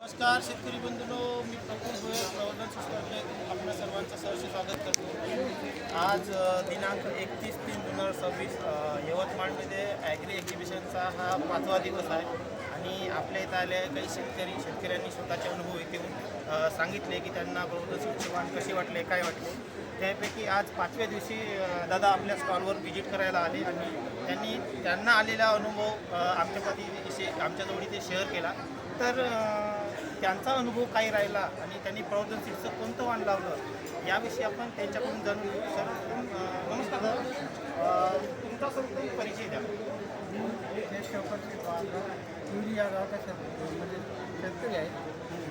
नमस्कार शेतकरी बंधूंनो, मी प्रफुल्ल भोयर प्रवर्धन संस्थेमध्ये आपल्या सर्वांचं सहर्ष स्वागत करतो। आज दिनांक 31/3/2026 यवतमाळमध्ये ॲग्री एक्झिबिशनचा हा 5वा दिवस आहे आणि आपल्या इथं आले काही शेतकऱ्यांनी स्वतःचे अनुभव इथे सांगितले की त्यांना प्रवर्धन संस्थेचे वाण कसे वाटले, काय वाटले। त्यापैकी आज 5व्या दिवशी दादा आपल्या स्टॉलवर व्हिजिट करायला आले आणि त्यांना आलेला अनुभव आमच्याजवळ इथे शेअर केला। तर त्यांचा अनुभव काय राहिला आणि त्यांनी प्रवर्धन सीड्सचं कोणतं वाण लावलं याविषयी आपण त्यांच्याकडून जाणून घेऊ। सर, नमस्कार दादा, तुमचा सर्वप्रथम परिचय द्या। मी या गावाचा म्हणजे शेतकरी आहे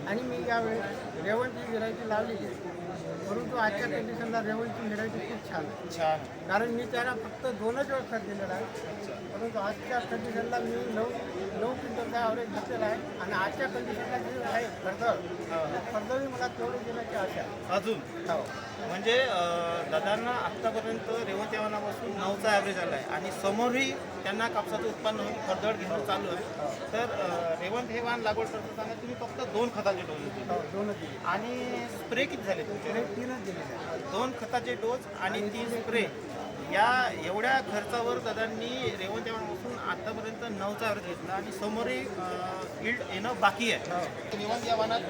आणि मी यावेळी रेवणची व्हेरायटी लावलेली आहे, परंतु आजच्या कंडिशनला रेवणची व्हेरायटी खूप छान आहे। कारण मी त्याला फक्त 2च वेळ खत दिलेला आहे, परंतु आजच्या कंडिशनला मी 9 क्विंटलचा ॲव्हरेज घेतलेला आहे आणि आजच्या कंडिशनला जे आहे फरदळी मला तेवढे देण्याची आशा आहे अजून म्हणजे दादांना आत्तापर्यंत रेवंत वाणापासून 9चा ॲव्हरेज आला आहे आणि समोरही त्यांना कापसाचं उत्पन्न होऊन फरदळ घेणं चालू आहे। तर रेवंत हे वाण लागवड करताना तुम्ही फक्त 2 खताचे डोस दिले, 2च दिले आणि स्प्रे किती झाले तुमचे? 3च दिलेले 2 खताचे डोस आणि 3 स्प्रे। या एवढ्या खर्चावर दादांनी रेवंत वाणापासून आतापर्यंत 9चा ॲव्हरेज घेतला आणि समोरही यील्ड येणं बाकी आहे। रेवंत या वाणात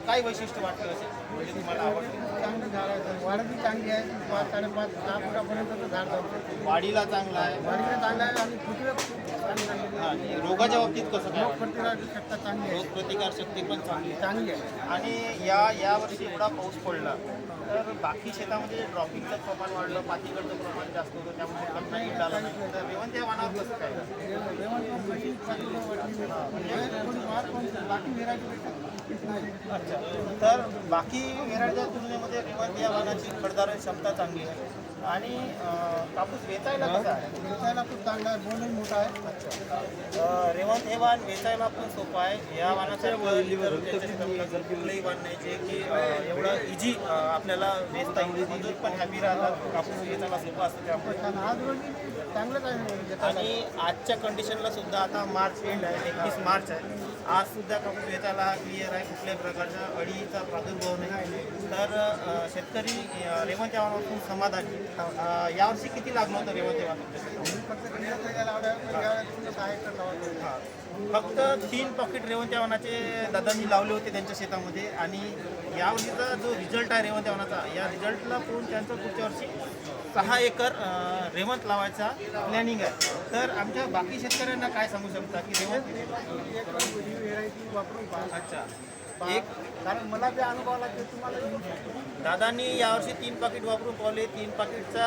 काय वैशिष्ट्य वाटलं असेल म्हणजे तुम्हाला आवडलं? चांगलं झाड आहे, वाढही चांगली आहे, 5-5.5-6 फुटापर्यंत झाड जाऊ शकतो। वाढीला चांगला आहे, वाढीला चांगला आहे आणि फुटवे चांगली आहे। आणि रोगाच्या बाबतीत कसं काय? प्रतिकारक शक्ती चांगली आहे, रोगप्रतिकार शक्ती पण चांगली आहे। चांगली आहे। आणि यावर्षी एवढा पाऊस पडला तर बाकी शेतामध्ये ड्रॉपिंगचं प्रमाण वाढलं, पातीकडचं प्रमाण जास्त होतं, त्यामुळे त्यांना यील्ड आला नाही। तर रेवंत या वाणावर कसं काय? बाकी व्हेरायटीपेक्षा अच्छा, तर बाकी व्हेरायटीच्या तुलनेमध्ये रेवंत या वाणाची खडदार क्षमता चांगली आहे आणि कापूस वेचायला कसा आहे? वेचायला खूप चांगला आहे, बोलही मोठा आहे। अच्छा, रेवंत हे वाण वेचायला पण सोपं आहे। या वाणाचा कुठलंही वाण नाही जे की एवढं इझी आपल्याला वेचता येईल, मजूर पण हॅपी राहतात, कापूस वेचायला सोपं असतं त्यामुळे। आज रोजी चांगलंच आहे आणि आजच्या कंडिशनला सुद्धा आता मार्च एंड आहे, 31 मार्च आहे, आज सुद्धा कापूस वेचायला हा क्लिअर आहे, कुठल्याही प्रकारच्या अडीचा प्रादुर्भाव नाही। तर शेतकरी रेवंत या वाणापासून समाधानी। यावर्षी किती लागलं होतं रेवंत या फक्त 3 पॉकेट रेवंत या वाणाचे दादांनी लावले होते त्यांच्या शेतामध्ये आणि यावर्षीचा जो रिझल्ट आहे रेवंत या वाणाचा, या रिझल्टला पाहून त्यांचं पुढच्या वर्षी 6 एकर रेवंत लावायचा प्लॅनिंग आहे। तर आमच्या बाकी शेतकऱ्यांना काय सांगू शकता की रेवंत व्हेरायटी वापरून पहा। अच्छा, कारण मला जे अनुभव आला ते तुम्हाला येऊ शकतो। दादांनी यावर्षी 3 पाकिट वापरून पावले, 3 पाकिटचा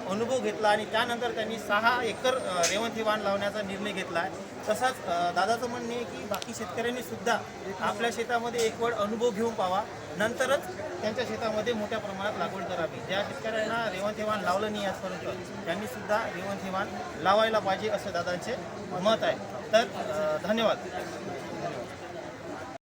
अनुभव घेतला आणि त्यानंतर त्यांनी 6 एकर रेवंत हे वाण लावण्याचा निर्णय घेतला आहे। तसंच दादाचं म्हणणे आहे की बाकी शेतकऱ्यांनी सुद्धा आपल्या शेतामध्ये एक वेळ अनुभव घेऊन पाहावा, नंतरच त्यांच्या शेतामध्ये मोठ्या प्रमाणात लागवड करावी। ज्या शेतकऱ्यांना रेवंत हे वाण लावलं नाही आजपर्यंत त्यांनी सुद्धा रेवंत हे वाण लावायला पाहिजे असं दादांचे मत आहे। तर धन्यवाद।